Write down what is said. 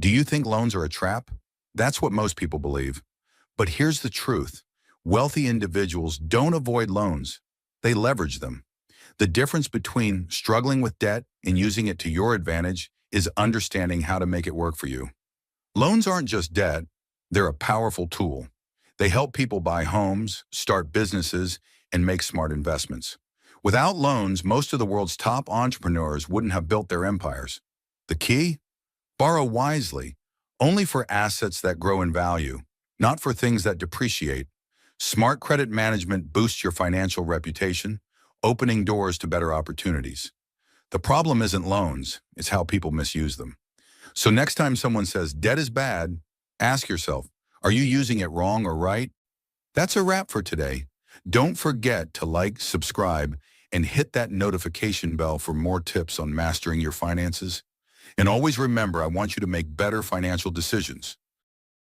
Do you think loans are a trap? That's what most people believe. But here's the truth. Wealthy individuals don't avoid loans. They leverage them. The difference between struggling with debt and using it to your advantage is understanding how to make it work for you. Loans aren't just debt. They're a powerful tool. They help people buy homes, start businesses, and make smart investments. Without loans, most of the world's top entrepreneurs wouldn't have built their empires. The key? Borrow wisely, only for assets that grow in value, not for things that depreciate. Smart credit management boosts your financial reputation, opening doors to better opportunities. The problem isn't loans, it's how people misuse them. So next time someone says debt is bad, ask yourself, are you using it wrong or right? That's a wrap for today. Don't forget to like, subscribe, and hit that notification bell for more tips on mastering your finances. And always remember, I want you to make better financial decisions.